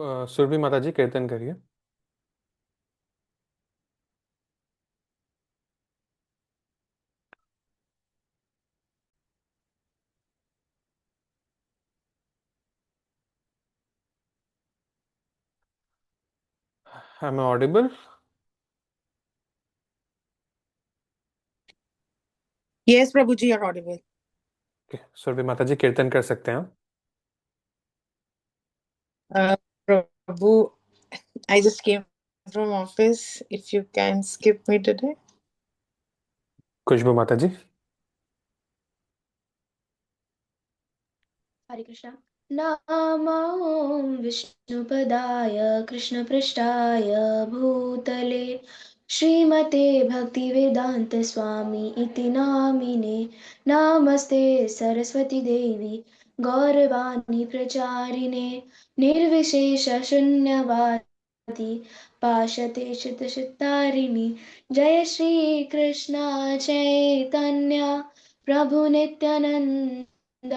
सुरभि माता जी कीर्तन करिए। Am I audible? Yes, Prabhuji, you're audible. Surabhi माता जी कीर्तन कर सकते हैं आप। Prabhu, I just came from office. If you can skip me today. खुशबू माता जी। हरे कृष्णा। नमो विष्णुपदाय कृष्णपृष्ठाय भूतले श्रीमते भक्तिवेदांत स्वामी इति नामिने। नमस्ते सरस्वती देवी गौरवाणी प्रचारिणे निर्विशेष शून्यवादी पाशते चित्तचित्तारिणि। जय श्री कृष्ण चैतन्य प्रभु नित्यानंद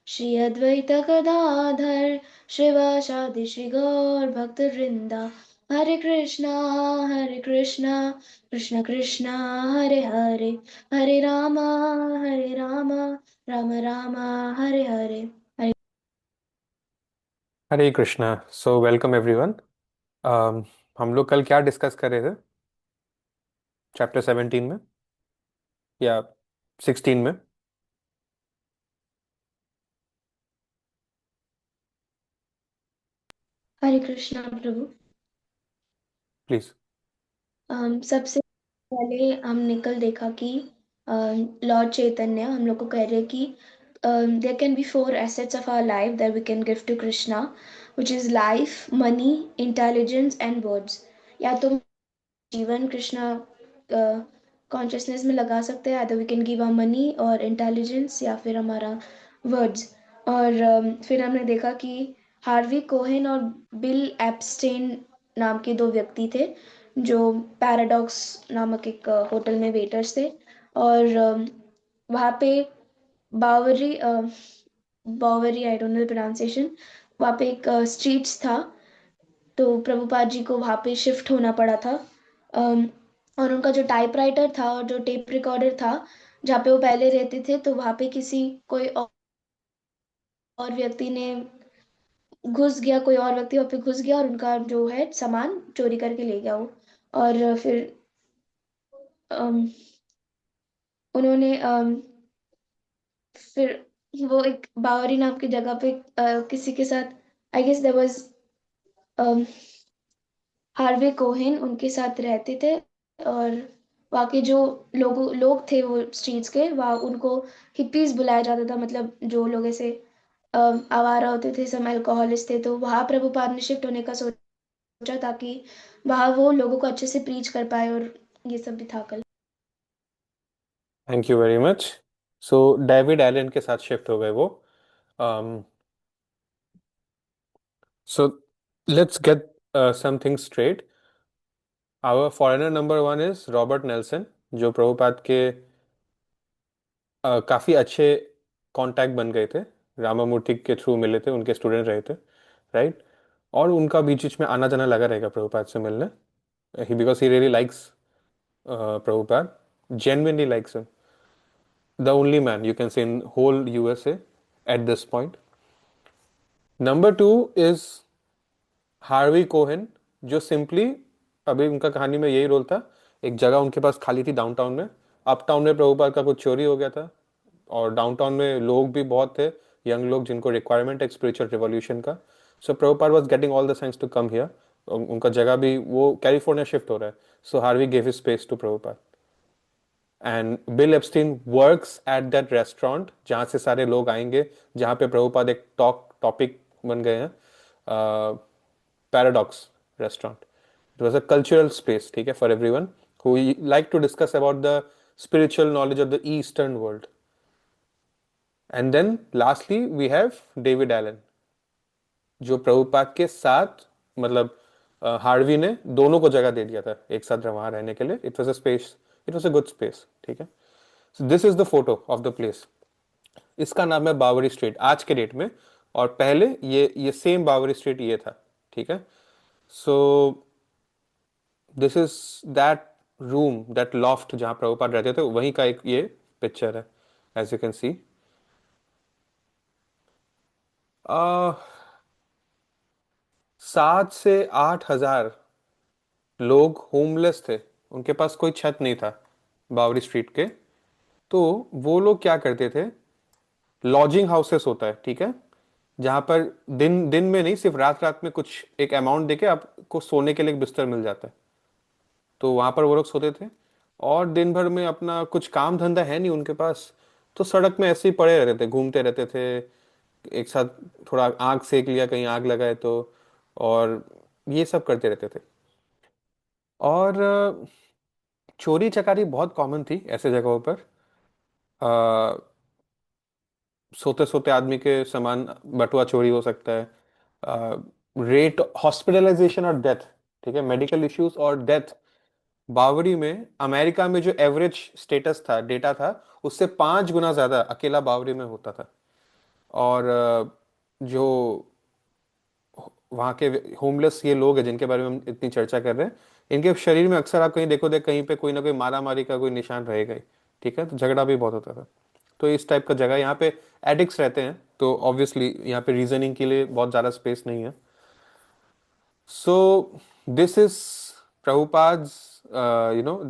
श्री अद्वैत गदाधर श्रीवासादि श्री गौर भक्त वृंदा। Hare Krishna Krishna Krishna Hare Hare, Hare Ram Ram Ram Hare Hare. Hare Hare Krishna. So welcome everyone. हम लोग कल क्या डिस्कस कर रहे थे? चैप्टर 17 में या 16 में? हरे कृष्णा प्रभु। प्लीज। सबसे पहले हमने कल देखा कि लॉर्ड चैतन्य हम लोग को कह रहे हैं कि there can be four assets of our life that we can give to Krishna, which is life, money, intelligence and words. या तो जीवन कृष्णा कॉन्शियसनेस में लगा सकते हैं, other we can give our money और इंटेलिजेंस या फिर हमारा वर्ड्स। और फिर हमने देखा कि हार्वी कोहेन और बिल एप्स्टेन नाम के दो व्यक्ति थे जो पैराडॉक्स नामक एक होटल में वेटर्स थे। और वहाँ पे बावरी बावरी आई डोंट नो प्रोनाउंसिएशन, वहाँ पे एक स्ट्रीट्स था। तो प्रभुपाद जी को वहाँ पे शिफ्ट होना पड़ा था। अम, और उनका जो टाइपराइटर था और जो टेप रिकॉर्डर था जहाँ पे वो पहले रहते थे, तो वहाँ पे किसी कोई और व्यक्ति ने घुस गया, कोई और व्यक्ति वहाँ पे घुस गया और उनका जो है सामान चोरी करके ले गया वो। और फिर अम, उन्होंने फिर वो एक बावरी नाम की जगह पे किसी के साथ, I guess there was Harvey Cohen उनके साथ रहते थे। और वहाँ के जो लोग थे वो स्ट्रीट्स के, वहाँ उनको हिप्पीज बुलाया जाता था, मतलब जो लोग ऐसे आवारा होते थे, सम अल्कोहलिस्ट थे। तो वहाँ प्रभुपाद ने शिफ्ट होने का सोचा ताकि वहाँ वो लोगों को अच्छे से प्रीच कर पाए। और ये सब भी था कल। Thank you very much. So David Allen के साथ शिफ्ट हो गए वो। So let's get something straight. Our foreigner number one is Robert Nelson, जो प्रभुपाद के काफ़ी अच्छे कांटेक्ट बन गए थे। रामामूर्ति के थ्रू मिले थे, उनके स्टूडेंट रहे थे, राइट? और उनका बीच बीच में आना जाना लगा रहेगा प्रभुपाद से मिलने। He because he really likes Prabhupada, genuinely likes him. The only man you can say in whole USA at this point. Number two is Harvey Cohen, जो सिंपली, अभी उनका कहानी में यही रोल था। एक जगह उनके पास खाली थी डाउनटाउन में। अपटाउन में प्रभुपाद का कुछ चोरी हो गया था, और डाउनटाउन में लोग भी बहुत थे, यंग लोग, जिनको रिक्वायरमेंट है स्पिरिचुअल रिवॉल्यूशन का। So Prabhupada was getting all the science to come here. उनका जगह भी वो कैलिफोर्निया शिफ्ट हो रहा है। So Harvey gave his space to Prabhupada. And Bill Epstein works at that restaurant जहाँ से सारे लोग आएंगे, जहाँ पे प्रभुपाद एक टॉपिक बन गए हैं। Paradox restaurant, it was a cultural space, ठीक है, for everyone who like to discuss about the spiritual knowledge of the eastern world. And then lastly we have David Allen, जो प्रभुपाद के साथ, मतलब हार्वी ने दोनों को जगह दे दिया था एक साथ वहां रहने के लिए। It was a space, it was a good space, ठीक है। So this is the photo of the place. इसका नाम है बावरी स्ट्रीट आज के डेट में, और पहले ये सेम बावरी स्ट्रीट ये था। ठीक है. So this is that room, that loft जहाँ प्रभुपाद रहते थे, वहीं का एक ये पिक्चर है, एज यू कैन सी. 7 से 8 हजार लोग होमलेस थे, उनके पास कोई छत नहीं था बावरी स्ट्रीट के. तो वो लोग क्या करते थे, लॉजिंग हाउसेस होता है, ठीक है, जहां पर दिन दिन में नहीं, सिर्फ रात रात में कुछ एक अमाउंट देके आपको सोने के लिए एक बिस्तर मिल जाता है. तो वहां पर वो लोग सोते थे, और दिन भर में अपना कुछ काम धंधा है नहीं उनके पास, तो सड़क में ऐसे ही पड़े रहते थे, घूमते रहते थे. एक साथ थोड़ा आग सेक लिया, कहीं आग लगाए तो, और ये सब करते रहते थे. और चोरी चकारी बहुत कॉमन थी ऐसे जगहों पर. सोते सोते आदमी के सामान बटुआ चोरी हो सकता है. रेट हॉस्पिटलाइजेशन और डेथ, ठीक है, मेडिकल इश्यूज और डेथ, बावरी में, अमेरिका में जो एवरेज स्टेटस था, डेटा था, उससे 5 गुना ज्यादा अकेला बावरी में होता था. और जो वहाँ के होमलेस ये लोग हैं जिनके बारे में हम इतनी चर्चा कर रहे हैं, इनके शरीर में अक्सर आप कहीं देखो देख कहीं पे कोई ना कोई मारा मारी का कोई निशान रहेगा ही. ठीक है, तो झगड़ा भी बहुत होता था. तो इस टाइप का जगह यहाँ पे एडिक्ट्स रहते हैं, तो ऑब्वियसली यहाँ पे रीजनिंग के लिए बहुत ज़्यादा स्पेस नहीं है. So this is Prabhupada's,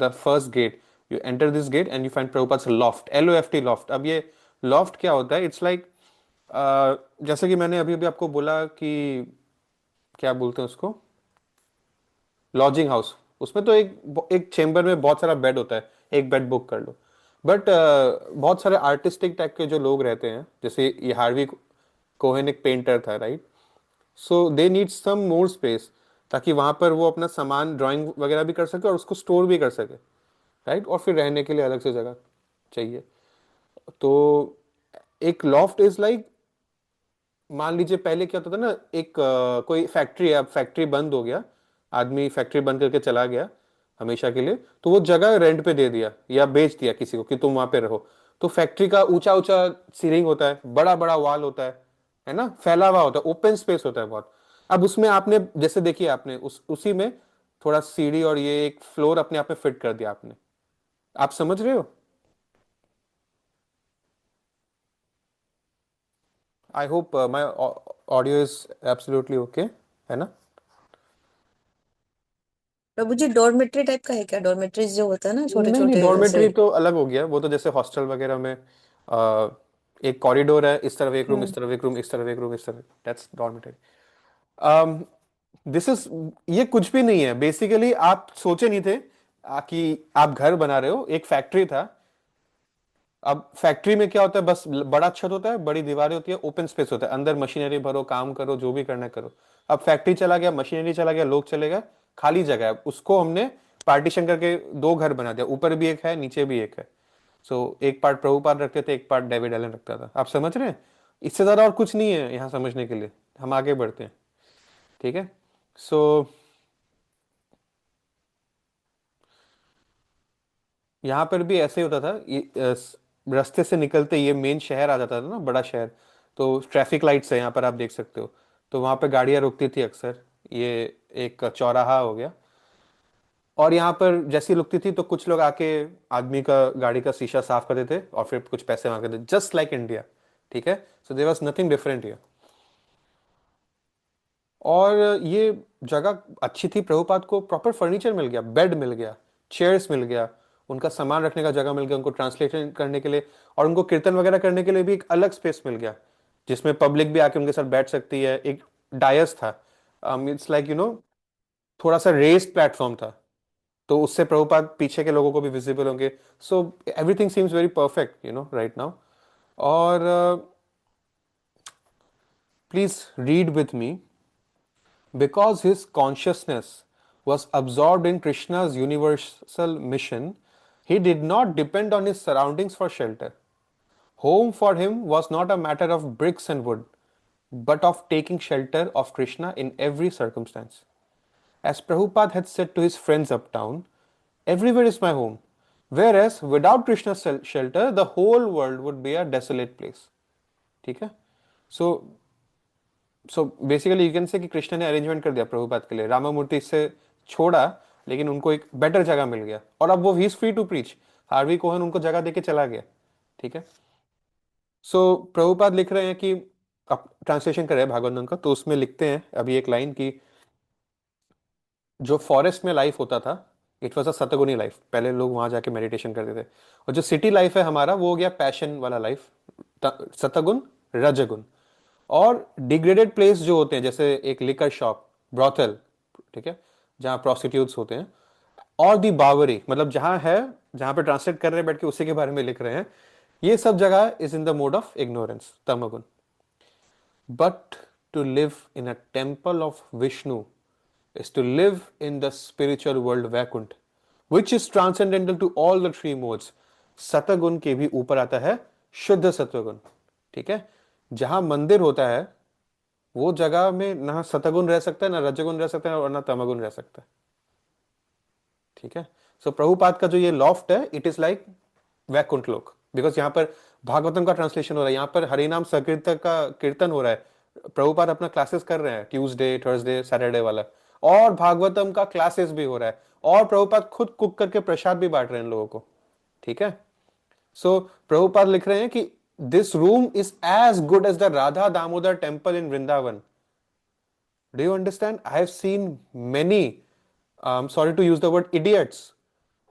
the first gate. You enter this gate and you find Prabhupada's loft, LOFT, loft. अब ये loft क्या होता है? It's like, जैसे कि मैंने अभी अभी आपको बोला कि क्या बोलते हैं उसको, लॉजिंग हाउस, उसमें तो एक एक चेम्बर में बहुत सारा बेड होता है, एक बेड बुक कर लो. बट बहुत सारे आर्टिस्टिक टाइप के जो लोग रहते हैं, जैसे ये हार्वी कोहेन एक पेंटर था, right. So they need some more space, ताकि वहां पर वो अपना सामान ड्राइंग वगैरह भी कर सके और उसको स्टोर भी कर सके, राइट. और फिर रहने के लिए अलग से जगह चाहिए. तो एक लॉफ्ट इज लाइक, मान लीजिए पहले क्या होता था ना, एक कोई फैक्ट्री है, अब फैक्ट्री बंद हो गया, आदमी फैक्ट्री बंद करके चला गया हमेशा के लिए, तो वो जगह रेंट पे दे दिया या बेच दिया किसी को कि तुम वहां पे रहो. तो फैक्ट्री का ऊंचा ऊंचा सीलिंग होता है, बड़ा बड़ा वॉल होता है ना, फैला हुआ होता है, ओपन स्पेस होता है बहुत. अब उसमें आपने जैसे देखिए, आपने उसी में थोड़ा सीढ़ी और ये एक फ्लोर अपने आप में फिट कर दिया आपने. आप समझ रहे हो? I hope my audio is absolutely okay, है ना? प्रभु जी डॉर्मेट्री टाइप का है क्या? डॉर्मेट्रीज जो होता है ना, छोटे नहीं नहीं, छोटे डॉर्मेट्री ऐसे। तो अलग हो गया, वो तो जैसे हॉस्टल वगैरह में एक कॉरिडोर है, इस तरफ एक रूम, इस हम्म। तरफ एक रूम, इस तरफ एक रूम, इस तरफ, दैट्स डॉर्मेट्री. दिस इज, ये कुछ भी नहीं है बेसिकली. आप सोचे नहीं थे कि आप घर बना रहे हो, एक फैक्ट्री था. अब फैक्ट्री में क्या होता है, बस बड़ा छत होता है, बड़ी दीवारें होती है, ओपन स्पेस होता है, अंदर मशीनरी भरो, काम करो, जो भी करना है करो. अब फैक्ट्री चला गया, मशीनरी चला गया, लोग चले गए, खाली जगह है, उसको हमने पार्टीशन करके 2 घर बना दिया, ऊपर भी एक है, नीचे भी एक है. सो एक पार्ट प्रभुपाद रखते थे, एक पार्ट डेविड एलन रखता था. आप समझ रहे हैं? इससे ज्यादा और कुछ नहीं है यहाँ समझने के लिए. हम आगे बढ़ते हैं, ठीक है. सो यहाँ पर भी ऐसे ही होता था. रास्ते से निकलते ये मेन शहर आ जाता था ना, बड़ा शहर, तो ट्रैफिक लाइट्स है यहाँ पर, आप देख सकते हो. तो वहाँ पे गाड़ियाँ रुकती थी अक्सर. ये एक चौराहा हो गया, और यहाँ पर जैसी रुकती थी तो कुछ लोग आके आदमी का गाड़ी का शीशा साफ करते थे और फिर कुछ पैसे मांगते थे, जस्ट लाइक इंडिया. ठीक है, so there was nothing different here. और ये जगह अच्छी थी, प्रभुपाद को प्रॉपर फर्नीचर मिल गया, बेड मिल गया, चेयर्स मिल गया, उनका सामान रखने का जगह मिल गया, उनको ट्रांसलेशन करने के लिए, और उनको कीर्तन वगैरह करने के लिए भी एक अलग स्पेस मिल गया, जिसमें पब्लिक भी आके उनके साथ बैठ सकती है. एक डायस था, इट्स लाइक थोड़ा सा रेस्ड प्लेटफॉर्म था, तो उससे प्रभुपाद पीछे के लोगों को भी विजिबल होंगे. So everything seems very perfect right now. और please read with me. Because his consciousness was absorbed in Krishna's universal mission, he did not depend on his surroundings for shelter. Home for him was not a matter of bricks and wood, but of taking shelter of Krishna in every circumstance. As Prabhupada had said to his friends uptown, everywhere is my home. Whereas without Krishna's shelter, the whole world would be a desolate place. ठीक है? So so basically you can say कि कृष्ण ने arrangement कर दिया प्रभुपाद के लिए, रामामूर्ति से छोड़ा, लेकिन उनको एक बेटर जगह मिल गया और अब वो he is free to preach. Harvey Cohen उनको जगह देके चला गया। ठीक है। सो प्रभुपाद लिख रहे हैं कि, अब ट्रांसलेशन कर रहे हैं भागवतम का, तो उसमें लिखते हैं अभी एक लाइन की, जो फॉरेस्ट में लाइफ होता था इट वॉज अ सतगुनी लाइफ, पहले लोग वहां जाके मेडिटेशन करते थे। और जो सिटी लाइफ है हमारा वो हो गया पैशन वाला लाइफ, सतगुण रजगुण। और डिग्रेडेड प्लेस जो होते हैं जैसे एक लिकर शॉप, ब्रॉथल, ठीक है, जहाँ प्रोस्टिट्यूट्स होते हैं, और दी बावरी, मतलब जहां है, जहां पे ट्रांसलेट कर रहे हैं बैठ के उसी के बारे में लिख रहे हैं, ये सब जगह is in the mode of ignorance, तमगुण। But to live in a temple of Vishnu is to live in the spiritual world Vaikunt, which is transcendental to all the three modes। सतगुण के भी ऊपर आता है शुद्ध सत्वगुण। ठीक है। जहां मंदिर होता है वो जगह में ना सतगुण रह सकता है, ना रजगुण रह सकता है, और ना तमगुण रह सकता है। ठीक है। सो प्रभुपाद का जो ये लॉफ्ट है इट इज लाइक वैकुंठ लोक, बिकॉज यहाँ पर भागवतम का ट्रांसलेशन हो रहा है, यहाँ पर हरिनाम संकीर्तन का कीर्तन हो रहा है, प्रभुपाद अपना क्लासेस कर रहे हैं ट्यूसडे थर्सडे सैटरडे वाला, और भागवतम का क्लासेस भी हो रहा है, और प्रभुपाद खुद कुक करके प्रसाद भी बांट रहे हैं लोगों को। ठीक है। सो प्रभुपाद लिख रहे हैं कि this room is as good as the Radha Damodar temple in Vrindavan. Do you understand? I have seen many, sorry to use the word idiots,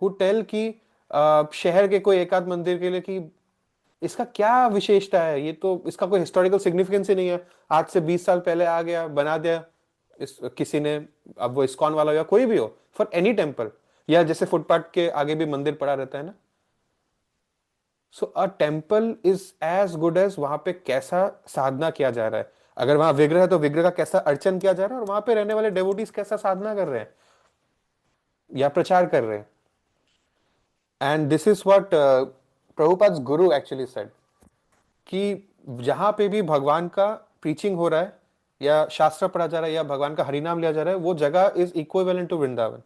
who tell कि शहर के कोई एक आध मंदिर के लिए कि इसका क्या विशेषता है, ये तो इसका कोई हिस्टोरिकल सिग्निफिकेंस ही नहीं है, आज से 20 साल पहले आ गया बना दिया इस किसी ने, अब वो इस्कॉन वाला हो या कोई भी हो, फॉर एनी टेम्पल, या जैसे फुटपाथ के आगे भी मंदिर पड़ा रहता है ना। So a temple is as good as वहां पे कैसा साधना किया जा रहा है, अगर वहां विग्रह है तो विग्रह का कैसा अर्चन किया जा रहा है, और वहां पे रहने वाले डेवोटीज कैसा साधना कर रहे हैं या प्रचार कर रहे हैं। And this is what Prabhupada Guru actually said, कि जहां पे भी भगवान का प्रीचिंग हो रहा है या शास्त्र पढ़ा जा रहा है या भगवान का हरिनाम लिया जा रहा है, वो जगह इज इक्विवेलेंट टू वृंदावन।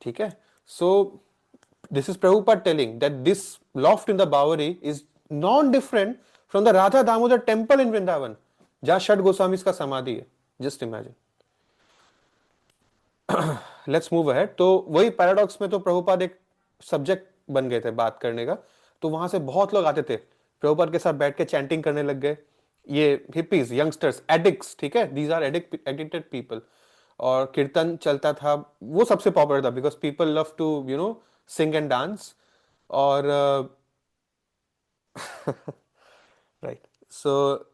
ठीक है। So this is Prabhupada telling that this loft in the Bowery is non different from the Radha Damodar temple in Vrindavan, जहां षट गोस्वामी का समाधि है। Just imagine. Let's move ahead. तो वही पैराडॉक्स में तो प्रभुपाद एक सब्जेक्ट बन गए थे बात करने का, तो वहां से बहुत लोग आते थे प्रभुपाद के साथ बैठ के चैंटिंग करने लग गए, ये हिप्पीज, यंगस्टर्स, एडिक्ट्स, ठीक है, दीज आर एडिक्टेड पीपल, और कीर्तन चलता था, वो सबसे पॉपुलर था because people love to sing and dance. और राइट, सो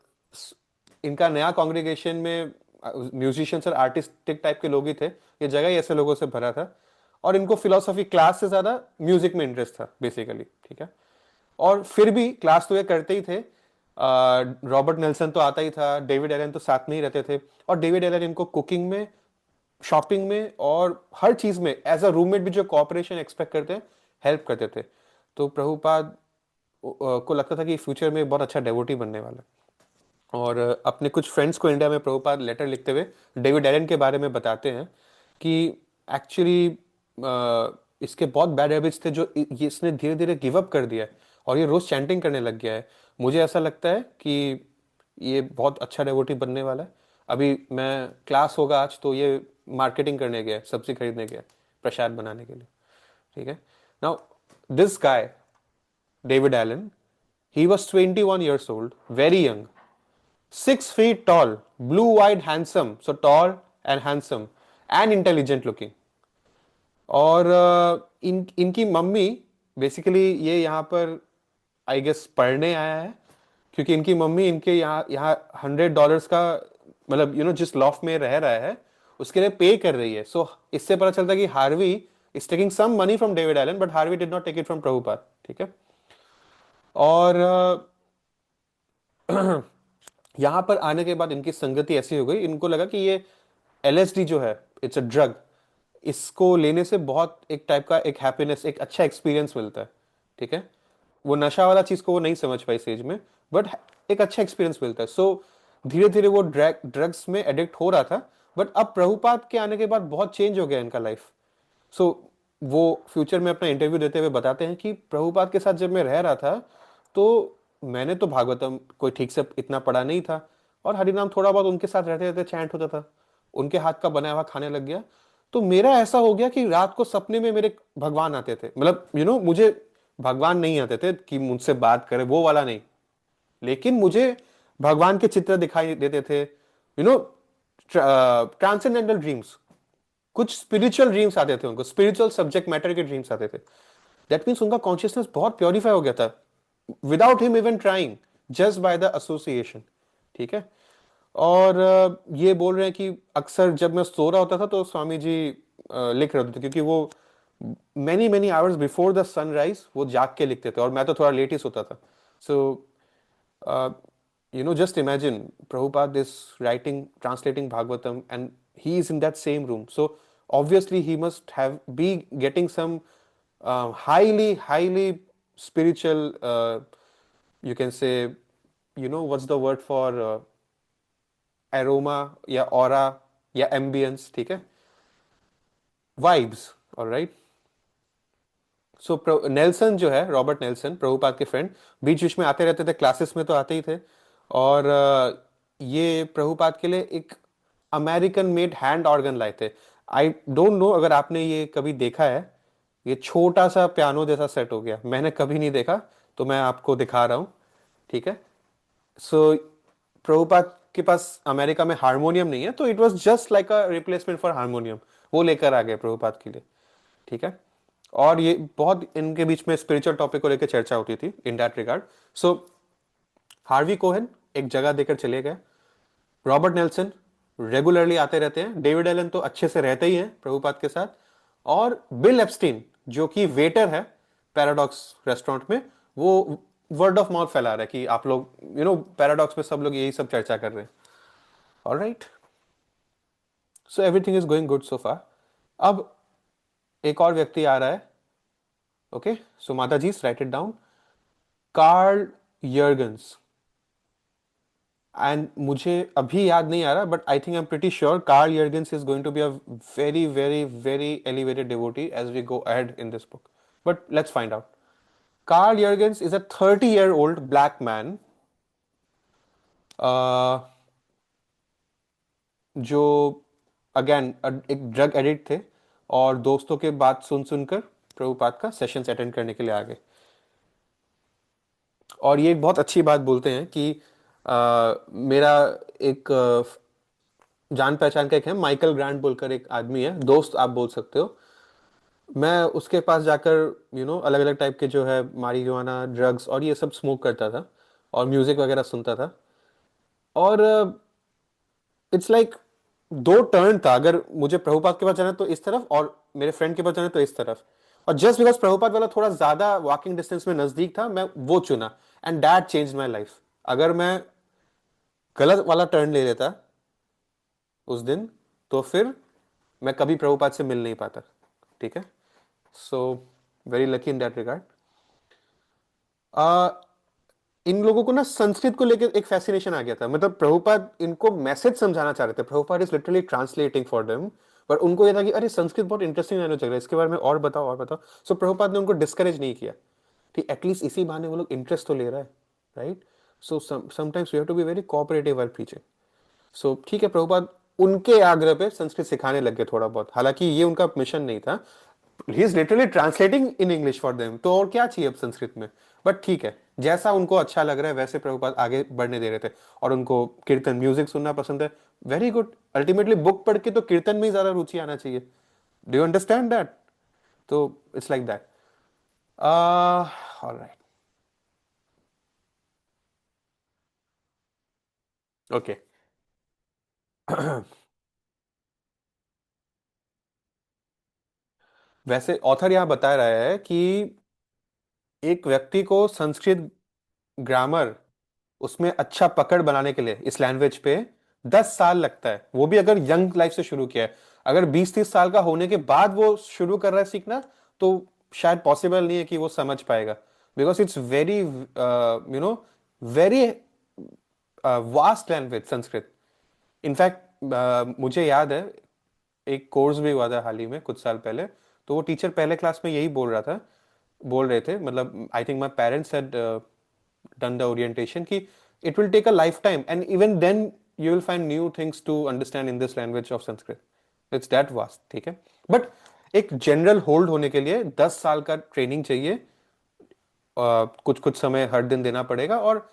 इनका नया कॉन्ग्रीगेशन में म्यूजिशियंस और आर्टिस्टिक टाइप के लोग ही थे, ये जगह ही ऐसे लोगों से भरा था, और इनको फिलोसफी क्लास से ज्यादा म्यूजिक में इंटरेस्ट था बेसिकली। ठीक है। और फिर भी क्लास तो ये करते ही थे, रॉबर्ट नेल्सन तो आता ही था, डेविड एलन तो साथ में ही रहते थे, और डेविड एलन इनको कुकिंग में, शॉपिंग में और हर चीज में एज अ रूममेट भी जो कॉपरेशन एक्सपेक्ट करते हैं, हेल्प करते थे। तो प्रभुपाद को लगता था कि फ्यूचर में बहुत अच्छा डेवोटी बनने वाला है। और अपने कुछ फ्रेंड्स को इंडिया में प्रभुपाद लेटर लिखते हुए डेविड एलन के बारे में बताते हैं कि एक्चुअली इसके बहुत बैड हैबिट्स थे जो ये इसने धीरे धीरे गिव अप कर दिया है, और ये रोज चैंटिंग करने लग गया है। मुझे ऐसा लगता है कि ये बहुत अच्छा डेवोटी बनने वाला है। अभी मैं क्लास होगा आज तो ये मार्केटिंग करने गया, सब्जी खरीदने गया प्रसाद बनाने के लिए। ठीक है। Now this guy David Allen, he was 21 years old, very young, 6 feet tall, blue-eyed, handsome, so tall and handsome and intelligent looking। और इनकी मम्मी, बेसिकली ये यहाँ पर आई गेस पढ़ने आया है, क्योंकि इनकी मम्मी इनके यहाँ यहाँ $100 का, मतलब जिस लॉफ्ट में रह रहा है उसके लिए पे कर रही है। सो इससे पता चलता है कि Harvey is taking some money from David Allen, but Harvey did not take it from Prabhupada. ठीक है। और यहां पर आने के बाद इनकी संगति ऐसी हो गई, इनको लगा कि ये एलएसडी जो है इट्स अ ड्रग, इसको लेने से बहुत एक टाइप का एक हैप्पीनेस, एक अच्छा एक्सपीरियंस मिलता है। ठीक है। वो नशा वाला चीज को वो नहीं समझ पाई स्टेज में, बट एक अच्छा एक्सपीरियंस मिलता है। सो धीरे धीरे वो ड्रग्स में एडिक्ट हो रहा था, बट अब प्रभुपाद के आने के बाद बहुत चेंज हो गया इनका लाइफ। सो वो फ्यूचर में अपना इंटरव्यू देते हुए बताते हैं कि प्रभुपाद के साथ जब मैं रह रहा था तो मैंने तो भागवतम कोई ठीक से इतना पढ़ा नहीं था, और हरिनाम थोड़ा बहुत उनके साथ रहते रहते चैंट होता था, उनके हाथ का बनाया हुआ खाने लग गया। तो मेरा ऐसा हो गया कि रात को सपने में मेरे भगवान आते थे, मतलब मुझे भगवान नहीं आते थे कि मुझसे बात करे, वो वाला नहीं, लेकिन मुझे भगवान के चित्र दिखाई देते थे, ट्रांसेंडेंटल ड्रीम्स, कुछ स्पिरिचुअल ड्रीम्स आते थे उनको, स्पिरिचुअल सब्जेक्ट मैटर के ड्रीम्स आते थे। दैट मीन्स उनका कॉन्शियसनेस बहुत प्योरीफाई हो गया था, without him even trying, just by the association. ठीक है। और ये बोल रहे हैं कि अक्सर जब मैं सो रहा होता था तो स्वामी जी लिख रहे होते थे, क्योंकि वो many many hours before the sunrise वो जाग के लिखते थे, और मैं तो थोड़ा लेट ही सोता था। सो just imagine Prabhupada is writing, translating Bhagavatam, and he is in that same room. So obviously he must have be getting some highly, highly spiritual. You can say, what's the word for aroma या aura या ambience, ठीक है, vibes, all right. सो Nelson जो है, Robert Nelson, Prabhupada के friend, बीच बीच में आते रहते थे, क्लासेस में तो आते ही थे। और ये प्रभुपाद के लिए एक अमेरिकन मेड हैंड ऑर्गन लाए थे। आई डोंट नो अगर आपने ये कभी देखा है, ये छोटा सा पियानो जैसा सेट हो गया, मैंने कभी नहीं देखा, तो मैं आपको दिखा रहा हूँ। ठीक है। सो प्रभुपाद के पास अमेरिका में हारमोनियम नहीं है, तो it was just like a replacement for harmonium, वो लेकर आ गए प्रभुपाद के लिए। ठीक है। और ये बहुत इनके बीच में स्पिरिचुअल टॉपिक को लेकर चर्चा होती थी इन that regard. So Harvey Cohen एक जगह देकर चले गए, रॉबर्ट नेल्सन रेगुलरली आते रहते हैं, डेविड एलन तो अच्छे से रहते ही हैं प्रभुपाद के साथ, और बिल एप्स्टीन जो कि वेटर है पैराडॉक्स रेस्टोरेंट में, वो वर्ड ऑफ माउथ फैला रहा है कि आप लोग पैराडॉक्स में सब लोग यही सब चर्चा कर रहे हैं। Alright, so everything is going good so far. अब एक और व्यक्ति आ रहा है। ओके, सो माता जी write it down, Carl Jurgens, and मुझे अभी याद नहीं आ रहा, but I think I am pretty sure Carl Jurgens is going to be a very very very elevated devotee as we go ahead in this book, but let's find out. Carl Jurgens is a 30-year-old black man, जो again एक drug addict थे, और दोस्तों के बात सुन सुनकर प्रभुपाद का sessions attend करने के लिए आ गए। और ये एक बहुत अच्छी बात बोलते हैं कि मेरा एक जान पहचान का एक है, माइकल ग्रांट बोलकर एक आदमी है, दोस्त आप बोल सकते हो, मैं उसके पास जाकर अलग अलग टाइप के जो है मारिजुआना ड्रग्स और ये सब स्मोक करता था, और म्यूजिक वगैरह सुनता था। और इट्स लाइक दो टर्न था, अगर मुझे प्रभुपाद के पास जाना तो इस तरफ, और मेरे फ्रेंड के पास जाना तो इस तरफ, और जस्ट बिकॉज प्रभुपाद वाला थोड़ा ज्यादा वॉकिंग डिस्टेंस में नजदीक था, मैं वो चुना, and that change my life. अगर मैं गलत वाला टर्न ले लेता उस दिन, तो फिर मैं कभी प्रभुपाद से मिल नहीं पाता। ठीक है। So very lucky in that regard. इन लोगों को ना संस्कृत को लेकर एक फैसिनेशन आ गया था, मतलब प्रभुपाद इनको मैसेज समझाना चाह रहे थे, Prabhupada is literally translating for them, पर उनको ये था कि अरे संस्कृत बहुत इंटरेस्टिंग लैंग्वेज लग रहा है, इसके बारे में और बताओ और बताओ। सो प्रभुपाद ने उनको डिस्करेज नहीं किया, ठीक, एटलीस्ट इसी बहाने वो लोग इंटरेस्ट तो ले रहा है, right. So sometimes we have to be very cooperative while preaching. So ठीक है, प्रभुपाद उनके आग्रह पे संस्कृत सिखाने लग गए थोड़ा बहुत, हालांकि ये उनका मिशन नहीं था, he is literally translating in English for them, तो और क्या चाहिए अब संस्कृत में। बट ठीक है, जैसा उनको अच्छा लग रहा है वैसे प्रभुपाद आगे बढ़ने दे रहे थे, और उनको कीर्तन म्यूजिक सुनना पसंद है, वेरी गुड। अल्टीमेटली बुक पढ़ के तो कीर्तन में ही ज्यादा रुचि आना चाहिए, डू यू अंडरस्टैंड दैट। तो it's like that. Alright, okay. वैसे ऑथर यहां बता रहा है कि एक व्यक्ति को संस्कृत ग्रामर उसमें अच्छा पकड़ बनाने के लिए इस लैंग्वेज पे 10 साल लगता है, वो भी अगर यंग लाइफ से शुरू किया है। अगर 20-30 साल का होने के बाद वो शुरू कर रहा है सीखना, तो शायद पॉसिबल नहीं है कि वो समझ पाएगा, because it's very very vast language Sanskrit. In fact मुझे याद है एक कोर्स भी हुआ था हाल ही में कुछ साल पहले, तो वो टीचर पहले क्लास में यही बोल रहे थे, मतलब I think my parents had done the orientation, कि it will take a lifetime, and even then you will find new things to understand in this language of Sanskrit. It's that vast. ठीक है, but एक general hold होने के लिए 10 साल का training चाहिए, कुछ कुछ समय हर दिन देना पड़ेगा, और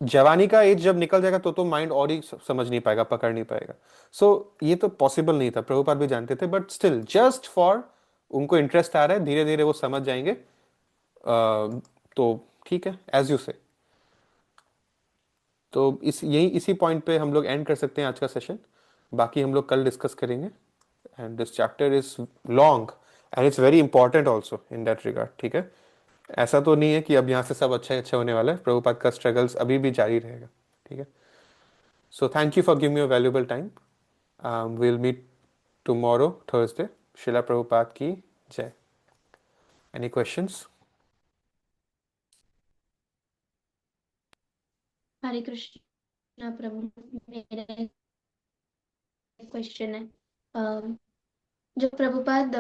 जवानी का एज जब निकल जाएगा तो माइंड और ही समझ नहीं पाएगा, पकड़ नहीं पाएगा. सो ये तो पॉसिबल नहीं था, प्रभुपाद भी जानते थे, बट स्टिल जस्ट फॉर उनको इंटरेस्ट आ रहा है, धीरे धीरे वो समझ जाएंगे. तो ठीक है, एज यू से. तो इसी पॉइंट पे हम लोग एंड कर सकते हैं आज का सेशन. बाकी हम लोग कल डिस्कस करेंगे. And this chapter is long and it's very important also in that regard. ठीक है, ऐसा तो नहीं है कि अब यहाँ से सब अच्छा अच्छा होने वाला है. प्रभुपाद का स्ट्रगल्स अभी भी जारी रहेगा. ठीक है. So thank you for giving your valuable time. Will meet tomorrow Thursday. Srila Prabhupada की जय. Any questions? हरे कृष्णा प्रभु, मेरा क्वेश्चन है, जब प्रभुपाद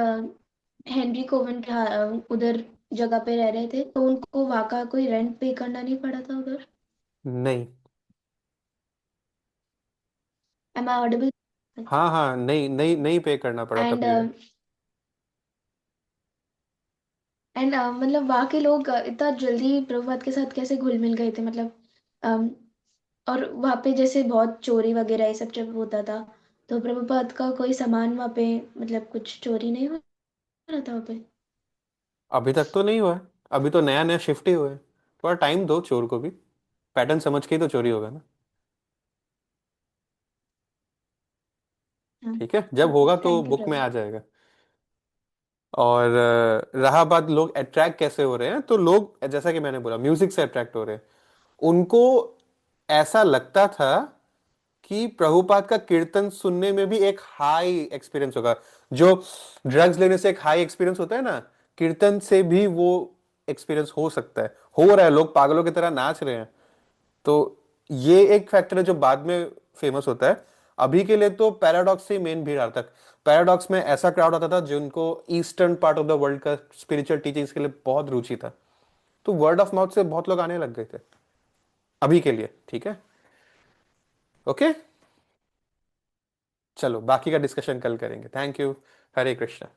हेनरी कोवन के उधर जगह पे रह रहे थे, तो उनको वहाँ का कोई रेंट पे करना नहीं पड़ा था उधर? नहीं. Am I audible? हाँ हाँ, नहीं नहीं नहीं पे करना पड़ा एंड कभी rent. एंड मतलब वहाँ के लोग इतना जल्दी प्रभुपाद के साथ कैसे घुल मिल गए थे, मतलब अम, और वहाँ पे जैसे बहुत चोरी वगैरह ये सब जब होता था, तो प्रभुपाद का कोई सामान वहाँ पे, मतलब कुछ चोरी नहीं हो रहा था वहाँ पे? अभी तक तो नहीं हुआ है. अभी तो नया नया शिफ्ट ही हुआ है. थोड़ा टाइम दो चोर को भी. पैटर्न समझ के ही तो चोरी होगा ना. हाँ, ठीक है, जब होगा तो थैंक यू बुक में प्रभु। आ जाएगा. और रहा बात लोग अट्रैक्ट कैसे हो रहे हैं, तो लोग जैसा कि मैंने बोला म्यूजिक से अट्रैक्ट हो रहे हैं. उनको ऐसा लगता था कि प्रभुपाद का कीर्तन सुनने में भी एक हाई एक्सपीरियंस होगा. जो ड्रग्स लेने से एक हाई एक्सपीरियंस होता है ना, कीर्तन से भी वो एक्सपीरियंस हो सकता है. हो रहा है, लोग पागलों की तरह नाच रहे हैं. तो ये एक फैक्टर है जो बाद में फेमस होता है. अभी के लिए तो पैराडॉक्स से मेन भीड़ आता तक. पैराडॉक्स में ऐसा क्राउड आता था जिनको eastern part of the world का स्पिरिचुअल टीचिंग्स के लिए बहुत रुचि था. तो वर्ड ऑफ माउथ से बहुत लोग आने लग गए थे अभी के लिए. ठीक है, ओके. चलो बाकी का डिस्कशन कल करेंगे. Thank you. हरे कृष्णा.